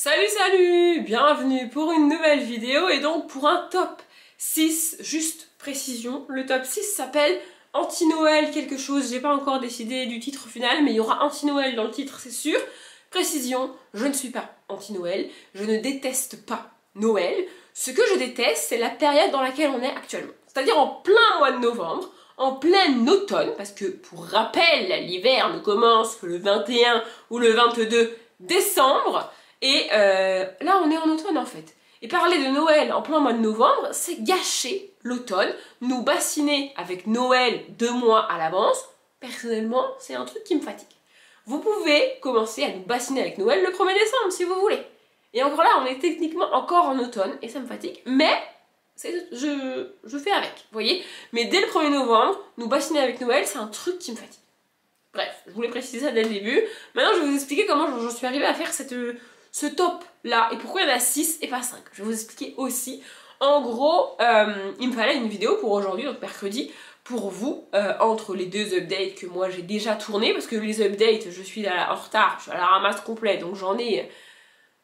Salut, bienvenue pour une nouvelle vidéo et donc pour un top 6, juste précision, le top 6 s'appelle Anti-Noël quelque chose, j'ai pas encore décidé du titre final mais il y aura Anti-Noël dans le titre c'est sûr. Précision, je ne suis pas anti-Noël, je ne déteste pas Noël, ce que je déteste c'est la période dans laquelle on est actuellement, c'est-à-dire en plein mois de novembre, en plein automne, parce que pour rappel, l'hiver ne commence que le 21 ou le 22 décembre, et là on est en automne en fait. Et parler de Noël en plein mois de novembre, c'est gâcher l'automne, nous bassiner avec Noël 2 mois à l'avance. Personnellement, c'est un truc qui me fatigue. Vous pouvez commencer à nous bassiner avec Noël le 1er décembre si vous voulez. Et encore là, on est techniquement encore en automne et ça me fatigue, mais je fais avec, vous voyez. Mais dès le 1er novembre, nous bassiner avec Noël, c'est un truc qui me fatigue. Bref, je voulais préciser ça dès le début. Maintenant, je vais vous expliquer comment j'en suis arrivée à faire ce top là et pourquoi il y en a 6 et pas 5. Je vais vous expliquer aussi. En gros, il me fallait une vidéo pour aujourd'hui, donc mercredi, pour vous, entre les deux updates que moi j'ai déjà tourné, parce que les updates, je suis en retard, je suis à la ramasse complète, donc j'en ai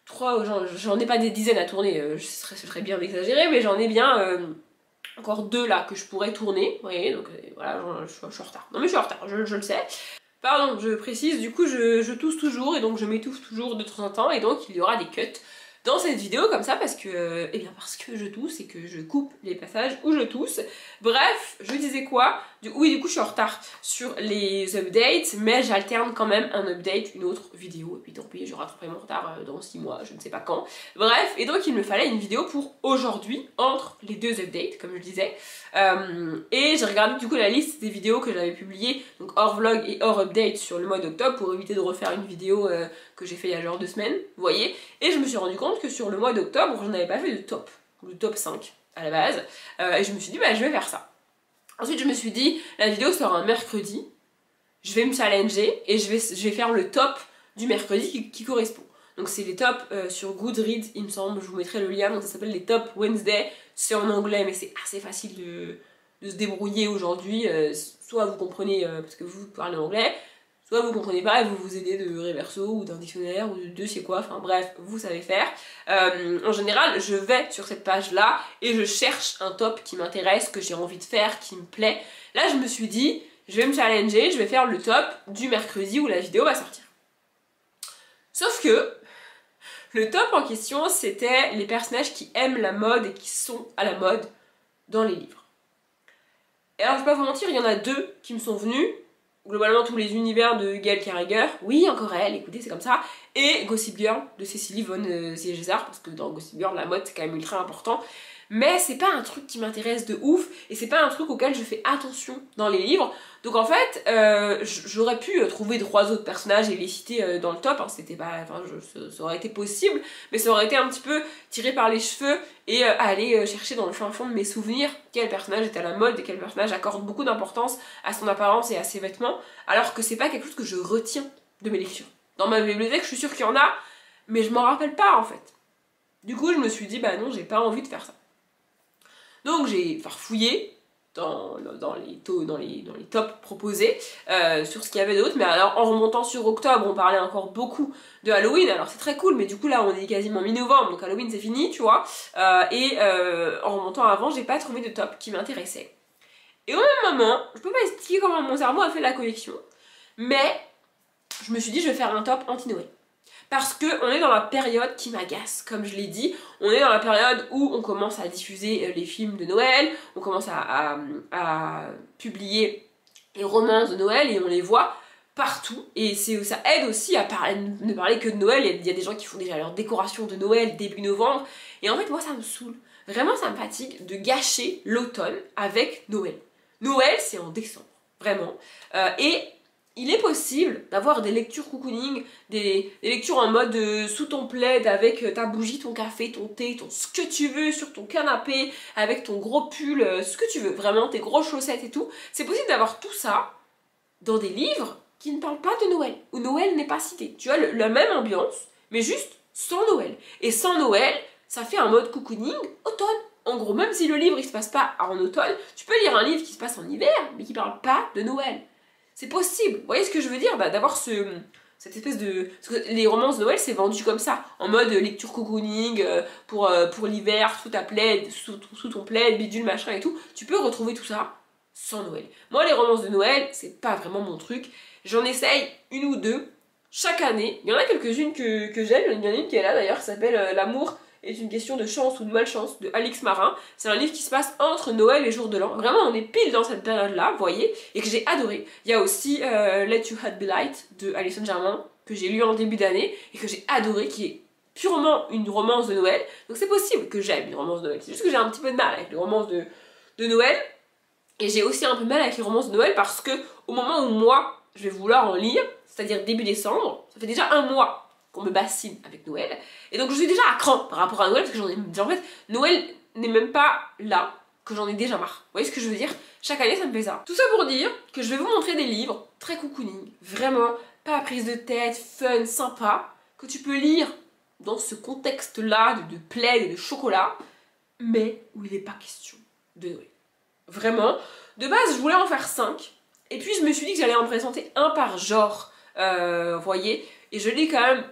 3, j'en ai pas des dizaines à tourner, ce serait bien d'exagérer, mais j'en ai bien encore 2 là que je pourrais tourner, vous voyez, donc voilà, je suis en retard. Non mais je suis en retard, je le sais. Pardon, je précise, du coup je tousse toujours et donc je m'étouffe toujours de temps en temps et donc il y aura des cuts dans cette vidéo comme ça parce que, eh bien parce que je tousse et que je coupe les passages où je tousse. Bref, je disais quoi? Oui, du coup je suis en retard sur les updates, mais j'alterne quand même un update, une autre vidéo, et puis tant pis, je rattraperai mon retard dans 6 mois, je ne sais pas quand. Bref, et donc il me fallait une vidéo pour aujourd'hui, entre les deux updates, comme je disais. Et j'ai regardé du coup la liste des vidéos que j'avais publiées, donc hors vlog et hors update sur le mois d'octobre, pour éviter de refaire une vidéo que j'ai fait il y a genre 2 semaines, vous voyez. Et je me suis rendu compte que sur le mois d'octobre, je n'avais pas fait de top, le top 5 à la base, et je me suis dit bah je vais faire ça. Ensuite je me suis dit la vidéo sera un mercredi, je vais me challenger et je vais faire le top du mercredi qui correspond. Donc c'est les tops sur Goodreads il me semble, je vous mettrai le lien, donc ça s'appelle les top Wednesday, c'est en anglais mais c'est assez facile de se débrouiller aujourd'hui, soit vous comprenez parce que vous parlez anglais, soit vous comprenez pas et vous vous aidez de Reverso ou d'un dictionnaire ou de c'est quoi, enfin bref, vous savez faire. En général, je vais sur cette page-là et je cherche un top qui m'intéresse, que j'ai envie de faire, qui me plaît. Là, je me suis dit, je vais me challenger, je vais faire le top du mercredi où la vidéo va sortir. Sauf que le top en question, c'était les personnages qui aiment la mode et qui sont à la mode dans les livres. Et alors, je vais pas vous mentir, il y en a 2 qui me sont venus. Globalement tous les univers de Gail Carriger, oui encore elle, écoutez c'est comme ça, et Gossip Girl de Cecily von Caesar, parce que dans Gossip Girl la mode c'est quand même ultra important, mais c'est pas un truc qui m'intéresse de ouf, et c'est pas un truc auquel je fais attention dans les livres, donc en fait j'aurais pu trouver 3 autres personnages et les citer dans le top, hein, c'était pas, enfin ça aurait été possible, mais ça aurait été un petit peu tiré par les cheveux et aller chercher dans le fin fond de mes souvenirs quel personnage est à la mode et quel personnage accorde beaucoup d'importance à son apparence et à ses vêtements, alors que c'est pas quelque chose que je retiens de mes lectures. Dans ma bibliothèque je suis sûre qu'il y en a, mais je m'en rappelle pas en fait. Du coup je me suis dit bah non, j'ai pas envie de faire ça. Donc j'ai farfouillé dans les tops proposés sur ce qu'il y avait d'autre, mais alors en remontant sur octobre on parlait encore beaucoup de Halloween, alors c'est très cool, mais du coup là on est quasiment mi-novembre, donc Halloween c'est fini, tu vois, et en remontant avant j'ai pas trouvé de top qui m'intéressait. Et au même moment, je peux pas expliquer comment mon cerveau a fait la connexion, mais je me suis dit je vais faire un top anti-Noël. Parce qu'on est dans la période qui m'agace, comme je l'ai dit, on est dans la période où on commence à diffuser les films de Noël, on commence à publier les romances de Noël et on les voit partout. Et ça aide aussi à ne parler que de Noël, il y a des gens qui font déjà leur décoration de Noël début novembre. Et en fait moi ça me saoule, vraiment ça me fatigue de gâcher l'automne avec Noël. Noël c'est en décembre, vraiment. Et il est possible d'avoir des lectures cocooning, des lectures en mode sous ton plaid avec ta bougie, ton café, ton thé, ce que tu veux sur ton canapé, avec ton gros pull, ce que tu veux, vraiment tes grosses chaussettes et tout. C'est possible d'avoir tout ça dans des livres qui ne parlent pas de Noël, où Noël n'est pas cité. Tu as la même ambiance, mais juste sans Noël. Et sans Noël, ça fait un mode cocooning automne. En gros, même si le livre il se passe pas en automne, tu peux lire un livre qui se passe en hiver, mais qui parle pas de Noël. C'est possible, vous voyez ce que je veux dire, d'avoir cette espèce de... Parce que les romances de Noël, c'est vendu comme ça, en mode lecture cocooning, pour l'hiver, sous ta plaid, sous ton plaid, bidule, machin et tout. Tu peux retrouver tout ça sans Noël. Moi, les romances de Noël, c'est pas vraiment mon truc. J'en essaye une ou deux chaque année. Il y en a quelques-unes que j'aime. Il y en a une qui est là d'ailleurs, qui s'appelle L'amour est une question de chance ou de malchance de Alix Marin. C'est un livre qui se passe entre Noël et Jour de l'An. Vraiment, on est pile dans cette période-là, vous voyez, et que j'ai adoré. Il y a aussi Let Your Heart Be Light de Alison Germain, que j'ai lu en début d'année, et que j'ai adoré, qui est purement une romance de Noël. Donc c'est possible que j'aime une romance de Noël. C'est juste que j'ai un petit peu de mal avec les romances de Noël. Et j'ai aussi un peu de mal avec les romances de Noël parce que au moment où moi, je vais vouloir en lire, c'est-à-dire début décembre, ça fait déjà un mois qu'on me bassine avec Noël. Et donc je suis déjà à cran par rapport à Noël, parce que j'en ai... En fait, Noël n'est même pas là, que j'en ai déjà marre. Vous voyez ce que je veux dire? Chaque année, ça me fait ça. Tout ça pour dire que je vais vous montrer des livres très cocooning, vraiment, pas à prise de tête, fun, sympa, que tu peux lire dans ce contexte-là de plaid et de chocolat, mais où il n'est pas question de Noël. Vraiment. De base, je voulais en faire 5, et puis je me suis dit que j'allais en présenter un par genre, vous voyez, et je lis quand même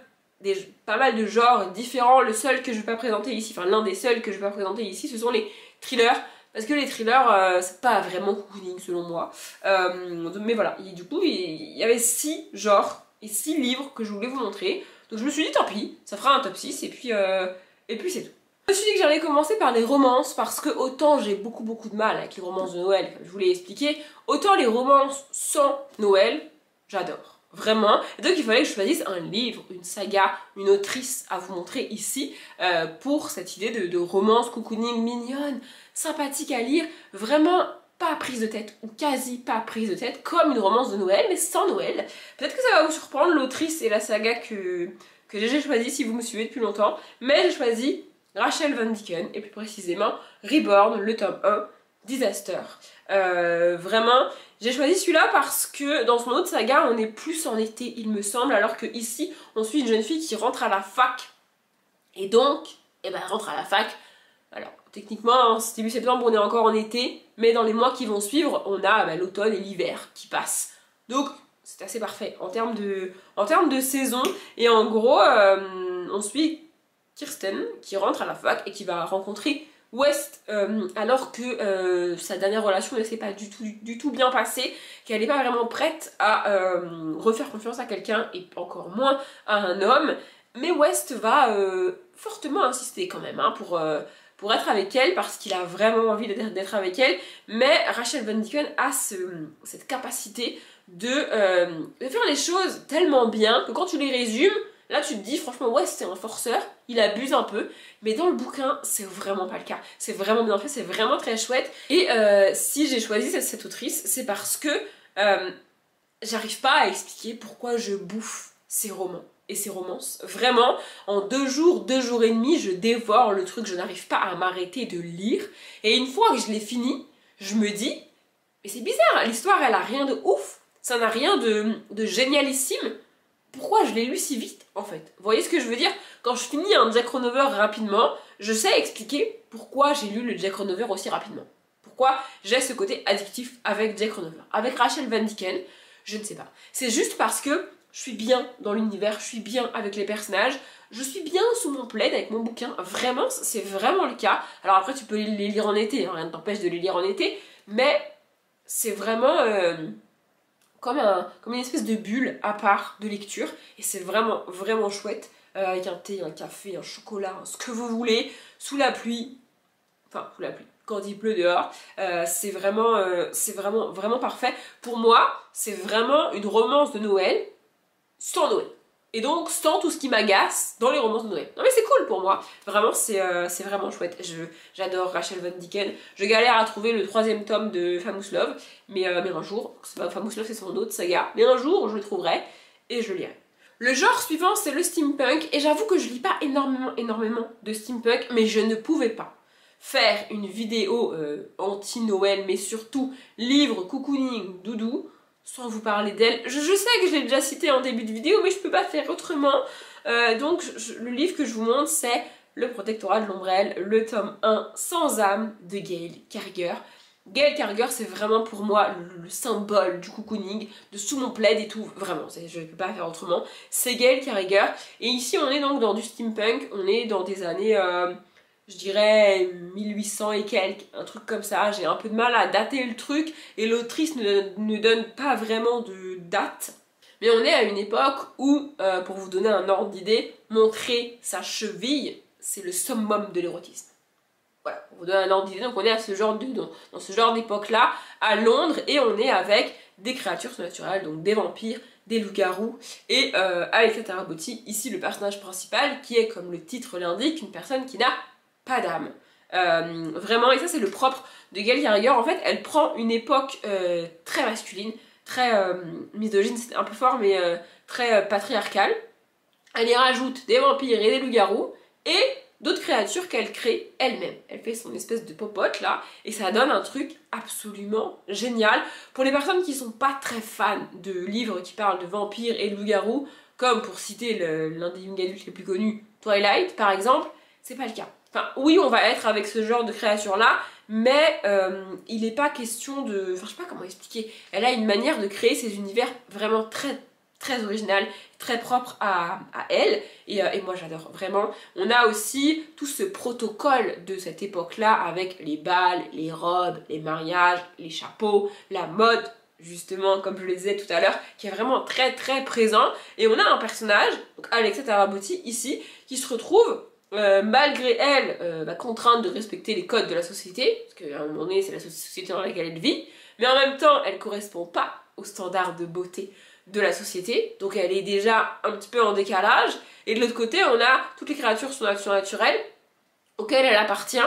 pas mal de genres différents. Le seul que je vais pas présenter ici, enfin l'un des seuls que je vais pas présenter ici, ce sont les thrillers, parce que les thrillers, c'est pas vraiment cocooning selon moi. Mais voilà, et du coup, il y avait 6 genres et 6 livres que je voulais vous montrer, donc je me suis dit tant pis, ça fera un top 6, et puis c'est tout. Je me suis dit que j'allais commencer par les romances, parce que autant j'ai beaucoup de mal avec les romances de Noël, comme je vous l'ai expliqué, autant les romances sans Noël, j'adore. Vraiment. Et donc il fallait que je choisisse un livre, une saga, une autrice à vous montrer ici, pour cette idée de romance cocooning mignonne, sympathique à lire, vraiment pas prise de tête, ou quasi pas prise de tête, comme une romance de Noël, mais sans Noël. Peut-être que ça va vous surprendre, l'autrice et la saga que j'ai choisi si vous me suivez depuis longtemps, mais j'ai choisi Rachel Van Dicken, et plus précisément Reborn, le tome 1, Disaster. Vraiment, j'ai choisi celui-là parce que dans son autre saga, on est plus en été, il me semble, alors que ici, on suit une jeune fille qui rentre à la fac. Et donc, elle rentre à la fac. Alors, techniquement, c'est début septembre, on est encore en été, mais dans les mois qui vont suivre, on a l'automne et l'hiver qui passent. Donc, c'est assez parfait en termes de saison. Et en gros, on suit Kirsten qui rentre à la fac et qui va rencontrer West, alors que sa dernière relation ne s'est pas du tout bien passée, qu'elle n'est pas vraiment prête à refaire confiance à quelqu'un et encore moins à un homme, mais West va fortement insister quand même pour être avec elle, parce qu'il a vraiment envie d'être avec elle, mais Rachel Van Dicken a cette capacité de faire les choses tellement bien que quand tu les résumes, là tu te dis franchement West c'est un forceur, il abuse un peu, mais dans le bouquin c'est vraiment pas le cas. C'est vraiment bien fait, c'est vraiment très chouette. Et si j'ai choisi cette autrice, c'est parce que j'arrive pas à expliquer pourquoi je bouffe ces romans et ces romances. Vraiment, en 2 jours et demi, je dévore le truc, je n'arrive pas à m'arrêter de lire. Et une fois que je l'ai fini, je me dis, mais c'est bizarre, l'histoire elle a rien de ouf, ça n'a rien de génialissime. Pourquoi je l'ai lu si vite en fait? Vous voyez ce que je veux dire? Quand je finis un Jack Ronover rapidement, je sais expliquer pourquoi j'ai lu le Jack Ronover aussi rapidement. Pourquoi j'ai ce côté addictif avec Jack Ronover. Avec Rachel Van Dicken, je ne sais pas. C'est juste parce que je suis bien dans l'univers, je suis bien avec les personnages, je suis bien sous mon plaid avec mon bouquin. Vraiment, c'est vraiment le cas. Alors après, tu peux les lire en été, hein, rien ne t'empêche de les lire en été, mais c'est vraiment comme une espèce de bulle à part de lecture, et c'est vraiment chouette, avec un thé, un café, un chocolat, ce que vous voulez, sous la pluie, enfin sous la pluie, quand il pleut dehors, c'est vraiment parfait. Pour moi, c'est vraiment une romance de Noël sans Noël. Et donc sans tout ce qui m'agace dans les romances de Noël. Non mais c'est cool pour moi. Vraiment, c'est vraiment chouette. J'adore Rachel Van Dicken. Je galère à trouver le 3e tome de Famous Love. Mais un jour, Famous Love c'est son autre saga. Mais un jour, je le trouverai et je le lirai. Le genre suivant, c'est le steampunk. Et j'avoue que je lis pas énormément de steampunk. Mais je ne pouvais pas faire une vidéo anti-Noël, mais surtout livre, cocooning, doudou, sans vous parler d'elle. Je sais que je l'ai déjà cité en début de vidéo, mais je peux pas faire autrement. Donc le livre que je vous montre, c'est Le Protectorat de l'Ombrelle, le tome 1 sans âme de Gail Carriger. Gail Carriger, c'est vraiment pour moi le symbole du cocooning, de sous mon plaid et tout, vraiment, je ne peux pas faire autrement. C'est Gail Carriger, et ici on est donc dans du steampunk, on est dans des années, je dirais 1800 et quelques, un truc comme ça. J'ai un peu de mal à dater le truc, et l'autrice ne donne pas vraiment de date. Mais on est à une époque où, pour vous donner un ordre d'idée, montrer sa cheville, c'est le summum de l'érotisme. Voilà, pour vous donner un ordre d'idée, donc on est à dans ce genre d'époque-là, à Londres, et on est avec des créatures surnaturelles, donc des vampires, des loups-garous, et Alexa Tarabotti, ici le personnage principal, qui est, comme le titre l'indique, une personne qui n'a pas d'âme. Vraiment, et ça c'est le propre de Gail Carriger. En fait, elle prend une époque très masculine, très misogyne, c'est un peu fort, mais très patriarcale. Elle y rajoute des vampires et des loups-garous, et d'autres créatures qu'elle crée elle-même. Elle fait son espèce de popote là, et ça donne un truc absolument génial. Pour les personnes qui sont pas très fans de livres qui parlent de vampires et de loups-garous, comme pour citer l'un des young adultes les plus connus, Twilight par exemple, c'est pas le cas. Enfin, oui, on va être avec ce genre de créatures là, mais il n'est pas question de... Enfin, je sais pas comment expliquer. Elle a une manière de créer ces univers vraiment très original, très propre à elle, et moi j'adore vraiment. On a aussi tout ce protocole de cette époque-là avec les balles, les robes, les mariages, les chapeaux, la mode, justement, comme je le disais tout à l'heure, qui est vraiment très présent. Et on a un personnage, donc Alexa Tarabotti ici, qui se retrouve malgré elle, contrainte de respecter les codes de la société, parce qu'à un moment donné c'est la société dans laquelle elle vit, mais en même temps elle correspond pas aux standards de beauté de la société, donc elle est déjà un petit peu en décalage, et de l'autre côté on a toutes les créatures surnaturelles auxquelles elle appartient,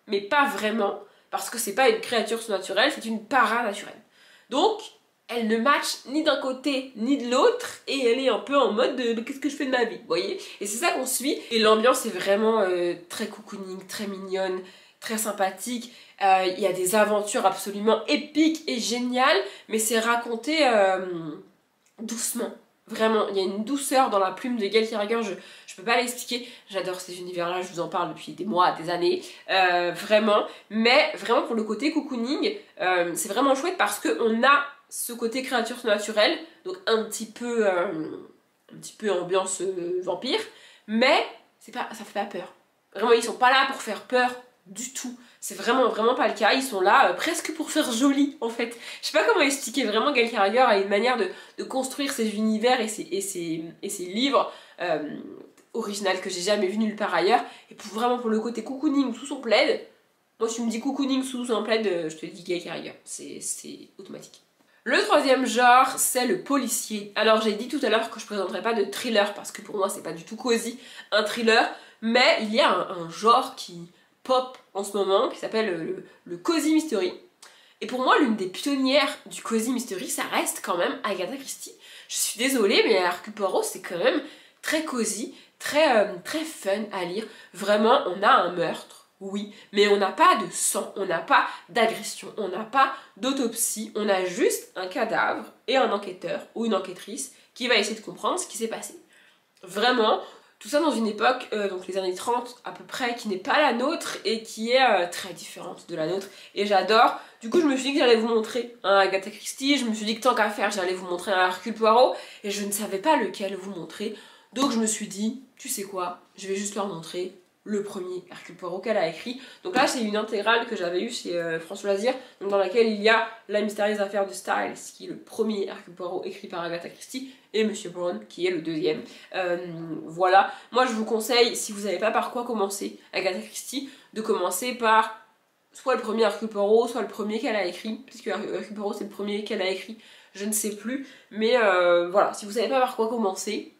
mais pas vraiment, parce que c'est pas une créature surnaturelle, c'est une paranaturelle. Donc elle ne match ni d'un côté ni de l'autre, et elle est un peu en mode de qu'est-ce que je fais de ma vie, vous voyez. Et c'est ça qu'on suit, et l'ambiance est vraiment très cocooning, très mignonne, très sympathique. Il y a des aventures absolument épiques et géniales, mais c'est raconté doucement. Vraiment, il y a une douceur dans la plume de Gail Carriger, je peux pas l'expliquer. J'adore ces univers-là, je vous en parle depuis des mois, des années, vraiment. Mais vraiment pour le côté cocooning, c'est vraiment chouette parce qu'on a ce côté créature surnaturelle, donc un petit peu ambiance vampire, mais ça fait pas peur. Vraiment, ils sont pas là pour faire peur du tout. C'est vraiment pas le cas, ils sont là presque pour faire joli en fait. Je sais pas comment expliquer, vraiment Gail Carriger a une manière de construire ses univers et ses livres originales que j'ai jamais vu nulle part ailleurs. Et vraiment pour le côté cocooning sous son plaid, moi si tu me dis cocooning sous son plaid, je te dis Gail Carriger, c'est automatique. Le troisième genre, c'est le policier. Alors j'ai dit tout à l'heure que je présenterais pas de thriller parce que pour moi c'est pas du tout cosy un thriller, mais il y a un genre qui pop en ce moment qui s'appelle le cozy mystery. Et pour moi, l'une des pionnières du cozy mystery, ça reste quand même Agatha Christie. Je suis désolée, mais Hercule Poirot, c'est quand même très cosy, très fun à lire. Vraiment, on a un meurtre, oui, mais on n'a pas de sang, on n'a pas d'agression, on n'a pas d'autopsie, on a juste un cadavre et un enquêteur ou une enquêtrice qui va essayer de comprendre ce qui s'est passé. Vraiment, tout ça dans une époque, donc les années 30 à peu près, qui n'est pas la nôtre et qui est très différente de la nôtre. Et j'adore. Du coup, je me suis dit que j'allais vous montrer un Agatha Christie. Je me suis dit que tant qu'à faire, j'allais vous montrer un Hercule Poirot. Et je ne savais pas lequel vous montrer. Donc je me suis dit, tu sais quoi, je vais juste leur montrer le premier Hercule Poirot qu'elle a écrit. Donc là, c'est une intégrale que j'avais eue chez François Loisir, donc dans laquelle il y a La mystérieuse affaire de Styles, qui est le premier Hercule Poirot écrit par Agatha Christie, et Monsieur Brown, qui est le deuxième. Voilà. Moi, je vous conseille, si vous savez pas par quoi commencer, Agatha Christie, de commencer par soit le premier Hercule Poirot, soit le premier qu'elle a écrit, puisque Hercule Poirot, c'est le premier qu'elle a écrit, je ne sais plus. Mais voilà, si vous savez pas par quoi commencer,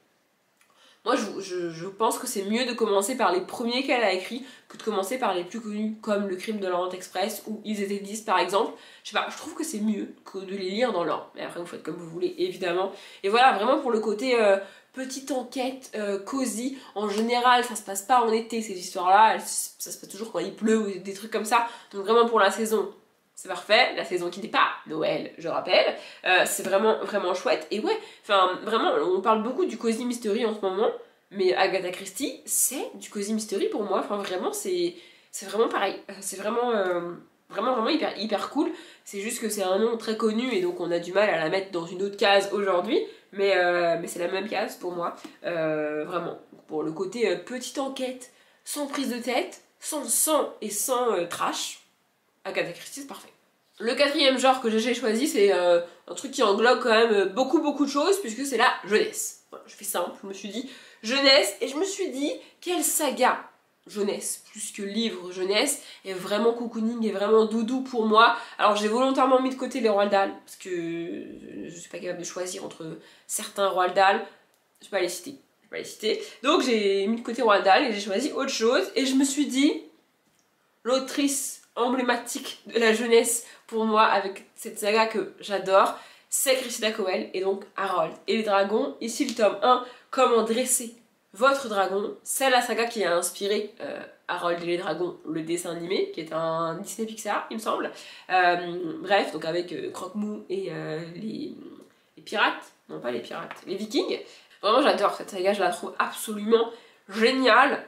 moi, je pense que c'est mieux de commencer par les premiers qu'elle a écrits que de commencer par les plus connus, comme Le Crime de l'Orient Express ou Ils étaient 10 par exemple. Je sais pas, je trouve que c'est mieux que de les lire dans l'ordre. Mais après, vous faites comme vous voulez, évidemment. Et voilà, vraiment pour le côté petite enquête, cosy. En général, ça se passe pas en été, ces histoires-là. Ça se passe toujours quand il pleut ou des trucs comme ça. Donc vraiment pour la saison, c'est parfait, la saison qui n'est pas Noël, je rappelle, c'est vraiment chouette. Et ouais, enfin vraiment, on parle beaucoup du cozy mystery en ce moment, mais Agatha Christie, c'est du cozy mystery pour moi. Enfin vraiment, c'est vraiment pareil. C'est vraiment Vraiment, vraiment hyper cool. C'est juste que c'est un nom très connu et donc on a du mal à la mettre dans une autre case aujourd'hui. Mais c'est la même case pour moi. Vraiment. Pour le côté petite enquête, sans prise de tête, sans sang et sans trash. Agatha Christie, c'est parfait. Le quatrième genre que j'ai choisi, c'est un truc qui englobe quand même beaucoup de choses, puisque c'est la jeunesse. Voilà, je fais simple, je me suis dit jeunesse, et je me suis dit, quelle saga jeunesse, plus que livre jeunesse, est vraiment cocooning, est vraiment doudou pour moi. Alors j'ai volontairement mis de côté les Roald Dahl, parce que je suis pas capable de choisir entre certains Roald Dahl, je vais pas les citer. Donc j'ai mis de côté Roald Dahl et j'ai choisi autre chose, et je me suis dit, l'autrice emblématique de la jeunesse pour moi avec cette saga que j'adore, c'est Cressida Cowell et donc Harold et les dragons. Ici le tome 1, comment dresser votre dragon, c'est la saga qui a inspiré Harold et les dragons, le dessin animé, qui est un Disney Pixar il me semble. Bref, donc avec Croque-Mou et les pirates, non pas les pirates, les vikings. Vraiment j'adore cette saga, je la trouve absolument génial.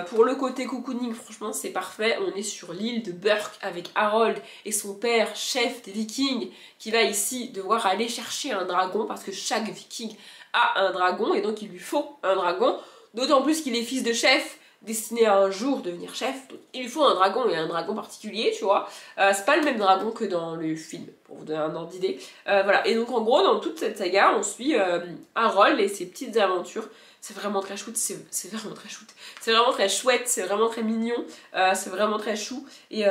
Pour le côté cocooning, franchement c'est parfait. On est sur l'île de Burke avec Harold et son père, chef des vikings, qui va ici devoir aller chercher un dragon parce que chaque viking a un dragon et donc il lui faut un dragon. D'autant plus qu'il est fils de chef, destiné à un jour devenir chef. Donc il lui faut un dragon et un dragon particulier, tu vois. C'est pas le même dragon que dans le film, pour vous donner un ordre d'idée. Voilà, et donc en gros dans toute cette saga on suit Harold et ses petites aventures. C'est vraiment très chouette, c'est vraiment très chouette. C'est vraiment très chouette, c'est vraiment très mignon, c'est vraiment très chou. Et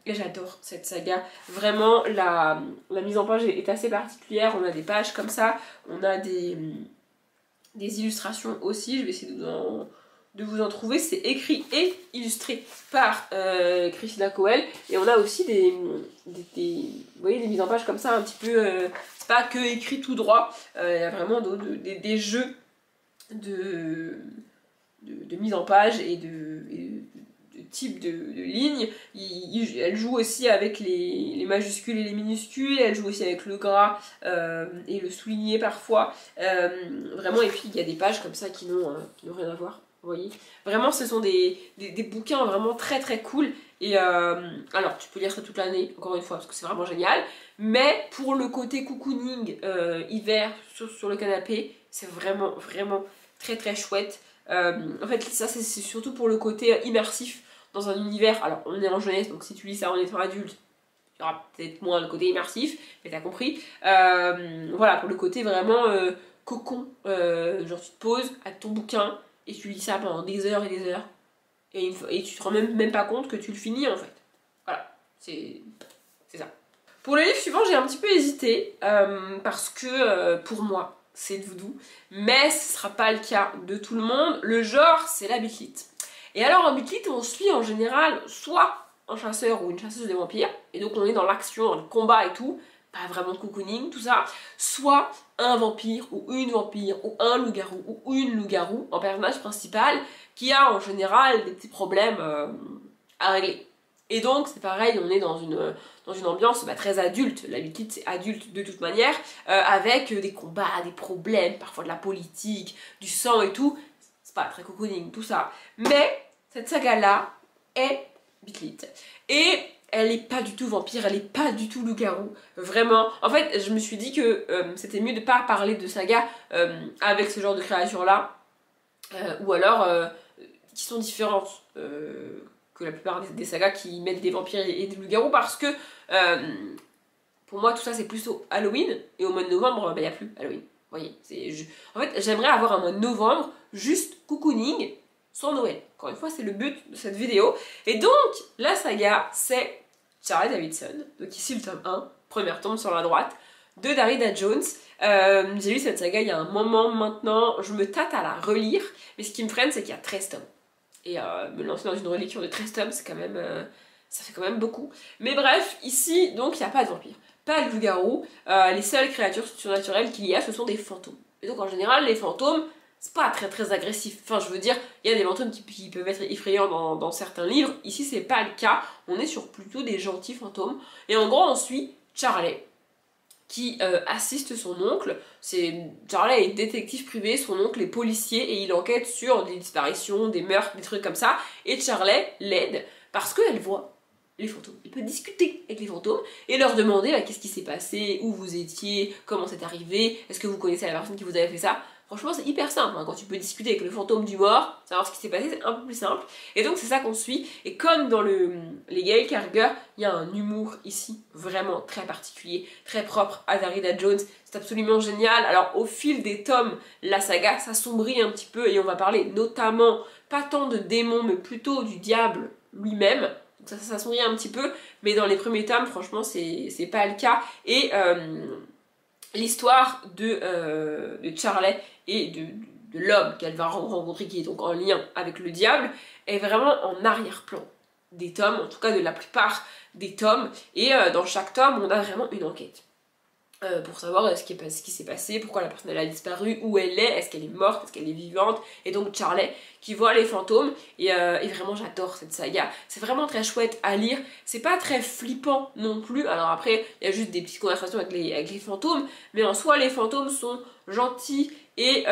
j'adore cette saga. Vraiment, la mise en page est assez particulière. On a des pages comme ça, on a des illustrations aussi. Je vais essayer de vous en trouver. C'est écrit et illustré par Cressida Cowell. Et on a aussi vous voyez, des mises en page comme ça, un petit peu... c'est pas que écrit tout droit, il y a vraiment des jeux de mise en page et de type de lignes. Elle joue aussi avec les majuscules et les minuscules, elle joue aussi avec le gras et le souligné parfois. Vraiment, et puis il y a des pages comme ça qui n'ont rien à voir. Vous voyez, vraiment ce sont des bouquins vraiment très cool. Et alors tu peux lire ça toute l'année, encore une fois, parce que c'est vraiment génial. Mais pour le côté cocooning hiver sur le canapé, c'est vraiment très chouette. En fait ça c'est surtout pour le côté immersif dans un univers. Alors on est en jeunesse, donc si tu lis ça en étant adulte, il y aura peut-être moins le côté immersif, mais t'as compris. Voilà, pour le côté vraiment cocon, genre tu te poses avec ton bouquin et tu lis ça pendant des heures et des heures et tu te rends même pas compte que tu le finis en fait. Voilà, c'est ça. Pour le livre suivant, j'ai un petit peu hésité parce que pour moi c'est doudou, mais ce sera pas le cas de tout le monde. Le genre, c'est la bitlite. Et alors en bitlite, on suit en général soit un chasseur ou une chasseuse de vampires, et donc on est dans l'action, dans le combat et tout, pas vraiment de cocooning, tout ça, soit un vampire ou un loup-garou ou une loup-garou en personnage principal qui a en général des petits problèmes à régler. Et donc c'est pareil, on est dans une ambiance très adulte, la bitlite c'est adulte de toute manière, avec des combats, des problèmes, parfois de la politique, du sang et tout. C'est pas très cocooning tout ça, mais cette saga là est bitlite. Et elle est pas du tout vampire, elle est pas du tout loup-garou, vraiment. En fait je me suis dit que c'était mieux de pas parler de saga avec ce genre de créatures là, ou alors qui sont différentes que la plupart des sagas qui mettent des vampires et des loups-garous, parce que pour moi tout ça c'est plutôt Halloween, et au mois de novembre il n'y a plus Halloween. Vous voyez, en fait j'aimerais avoir un mois de novembre juste cocooning sans Noël. Encore une fois c'est le but de cette vidéo. Et donc la saga c'est Charlie Davidson, donc ici le tome 1, première tome sur la droite, de Darida Jones. J'ai lu cette saga il y a un moment maintenant, je me tâte à la relire, mais ce qui me freine c'est qu'il y a 13 tomes. Et me lancer dans une relecture de 13 tomes, c'est quand même, ça fait quand même beaucoup. Mais bref, ici, donc, il n'y a pas de vampire, pas de loup-garou. Les seules créatures surnaturelles qu'il y a, ce sont des fantômes. Et donc, en général, les fantômes, c'est pas très agressif. Enfin, je veux dire, il y a des fantômes qui peuvent être effrayants dans certains livres. Ici, c'est pas le cas. On est sur plutôt des gentils fantômes. Et en gros, on suit Charlie, qui assiste son oncle. Charlie est détective privé, son oncle est policier et il enquête sur des disparitions, des meurtres, des trucs comme ça. Et Charlie l'aide parce qu'elle voit les fantômes. Il peut discuter avec les fantômes et leur demander bah, qu'est-ce qui s'est passé, où vous étiez, comment c'est arrivé, est-ce que vous connaissez la personne qui vous avait fait ça. Franchement, c'est hyper simple, hein. Quand tu peux discuter avec le fantôme du mort, savoir ce qui s'est passé, c'est un peu plus simple. Et donc, c'est ça qu'on suit. Et comme dans les Gail Carriger, il y a un humour ici vraiment très particulier, très propre à Darryl Jones. C'est absolument génial. Alors, au fil des tomes, la saga s'assombrit un petit peu et on va parler notamment, pas tant de démons, mais plutôt du diable lui-même. Donc, ça s'assombrit un petit peu, mais dans les premiers tomes, franchement, c'est pas le cas. Et l'histoire de Charlie et de l'homme qu'elle va rencontrer, qui est donc en lien avec le diable, est vraiment en arrière-plan des tomes, en tout cas de la plupart des tomes, et dans chaque tome on a vraiment une enquête. Pour savoir ce qui s'est passé, pourquoi la personne elle a disparu, où elle est qu'elle est morte, est-ce qu'elle est vivante, et donc Charlie qui voit les fantômes, et vraiment j'adore cette saga, c'est vraiment très chouette à lire, c'est pas très flippant non plus, alors après il y a juste des petites conversations avec les fantômes, mais en soi les fantômes sont gentils, et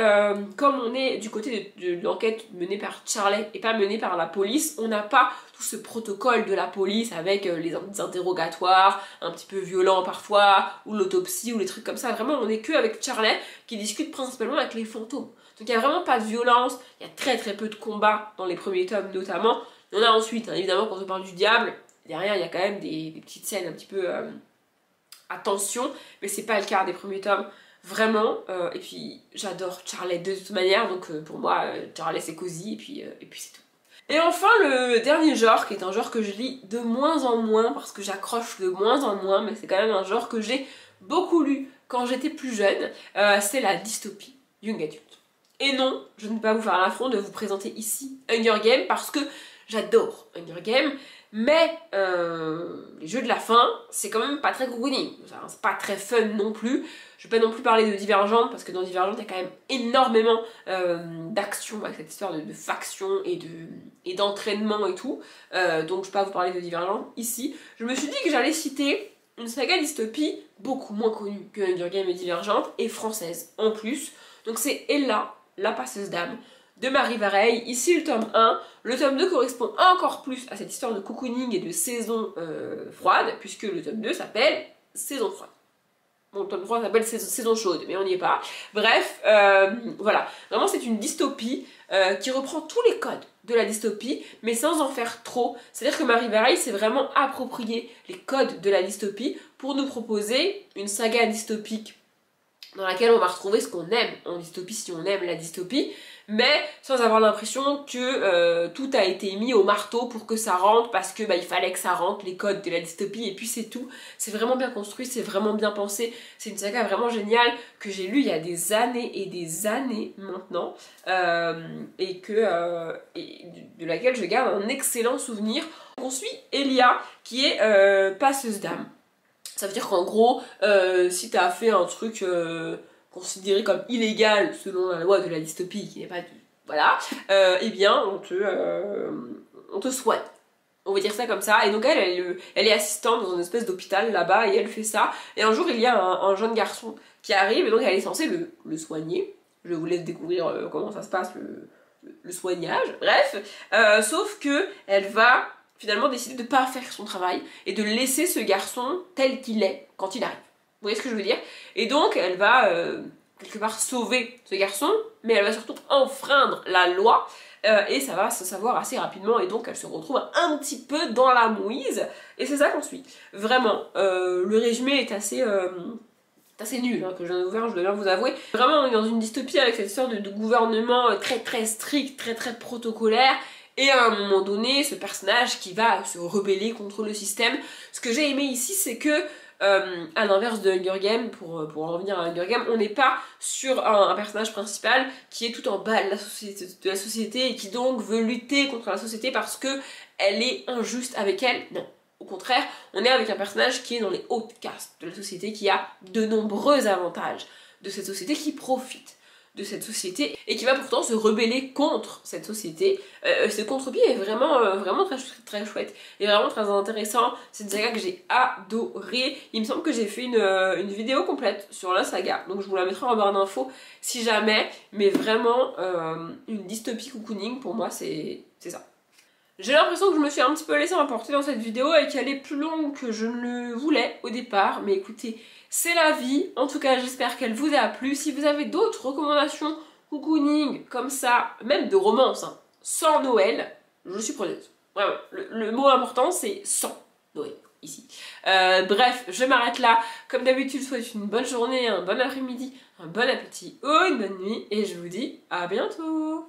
comme on est du côté de l'enquête menée par Charlie et pas menée par la police, on n'a pas tout ce protocole de la police avec les interrogatoires un petit peu violents parfois, ou l'autopsie ou les trucs comme ça. Vraiment, on est que avec Charlie qui discute principalement avec les fantômes. Donc il n'y a vraiment pas de violence, il y a très très peu de combats dans les premiers tomes notamment. Il y en a ensuite, hein, évidemment quand on parle du diable, derrière il y a quand même des petites scènes un petit peu à tension, mais c'est pas le cas des premiers tomes. Vraiment, et puis j'adore Charlie de toute manière, donc pour moi Charlie c'est cosy et puis c'est tout. Et enfin le dernier genre, qui est un genre que je lis de moins en moins parce que j'accroche de moins en moins, mais c'est quand même un genre que j'ai beaucoup lu quand j'étais plus jeune, c'est la dystopie young adult. Et non, je ne vais pas vous faire l'affront de vous présenter ici Hunger Games parce que j'adore Hunger Games, mais les jeux de la fin, c'est quand même pas très cocooning, c'est pas très fun non plus. Je vais pas non plus parler de Divergente, parce que dans Divergente, il y a quand même énormément d'action avec cette histoire de faction et d'entraînement et tout. Donc je vais pas vous parler de Divergente ici. Je me suis dit que j'allais citer une saga dystopie beaucoup moins connue que Hunger Games et Divergente, et française en plus. Donc c'est Ella, la passeuse d'âme, de Marie Vareille. Ici le tome 1, le tome 2 correspond encore plus à cette histoire de cocooning et de saison froide, puisque le tome 2 s'appelle Saison froide. Bon, le tome 3 s'appelle Saison chaude, mais on n'y est pas. Bref, voilà. Vraiment, c'est une dystopie qui reprend tous les codes de la dystopie, mais sans en faire trop. C'est-à-dire que Marie Vareille s'est vraiment approprié les codes de la dystopie pour nous proposer une saga dystopique dans laquelle on va retrouver ce qu'on aime en dystopie si on aime la dystopie, mais sans avoir l'impression que tout a été mis au marteau pour que ça rentre, parce que il fallait que ça rentre, les codes de la dystopie, et puis c'est tout. C'est vraiment bien construit, c'est vraiment bien pensé, c'est une saga vraiment géniale que j'ai lue il y a des années et des années maintenant, et de laquelle je garde un excellent souvenir. On suit Elia, qui est passeuse d'âme. Ça veut dire qu'en gros, si t'as fait un truc considéré comme illégal selon la loi de la dystopie, qui n'est pas voilà, eh bien on te soigne. On va dire ça comme ça. Et donc elle est assistante dans une espèce d'hôpital là-bas et elle fait ça. Et un jour il y a un jeune garçon qui arrive et donc elle est censée le soigner. Je vous laisse découvrir comment ça se passe le soignage. Bref, sauf que elle va finalement décider de ne pas faire son travail et de laisser ce garçon tel qu'il est quand il arrive. Vous voyez ce que je veux dire? Et donc elle va quelque part sauver ce garçon, mais elle va surtout enfreindre la loi, et ça va se savoir assez rapidement, et donc elle se retrouve un petit peu dans la mouise, et c'est ça qu'on suit. Vraiment, le résumé est assez nul, hein, que je viens de vous faire, je dois bien vous avouer. Vraiment, on est dans une dystopie avec cette histoire de gouvernement très très strict, très très protocolaire, et à un moment donné, ce personnage qui va se rebeller contre le système. Ce que j'ai aimé ici, c'est que, à l'inverse de Hunger Games, pour en revenir à Hunger Games, on n'est pas sur un personnage principal qui est tout en bas de la société et qui donc veut lutter contre la société parce que elle est injuste avec elle. Non. Au contraire, on est avec un personnage qui est dans les hautes castes de la société, qui a de nombreux avantages de cette société, qui profite de cette société et qui va pourtant se rebeller contre cette société. Ce contre-pied est vraiment très, très chouette et vraiment très intéressant. C'est une saga que j'ai adorée. Il me semble que j'ai fait une vidéo complète sur la saga, donc je vous la mettrai en barre d'infos si jamais, mais vraiment une dystopie cocooning pour moi c'est ça. J'ai l'impression que je me suis un petit peu laissée emporter dans cette vidéo et qu'elle est plus longue que je ne le voulais au départ. Mais écoutez, c'est la vie. En tout cas, j'espère qu'elle vous a plu. Si vous avez d'autres recommandations cocooning comme ça, même de romance, hein, sans Noël, je suis preneuse. Vraiment, le mot important c'est sans Noël ici. Bref, je m'arrête là. Comme d'habitude, je vous souhaite une bonne journée, un bon après-midi, un bon appétit ou une bonne nuit. Et je vous dis à bientôt.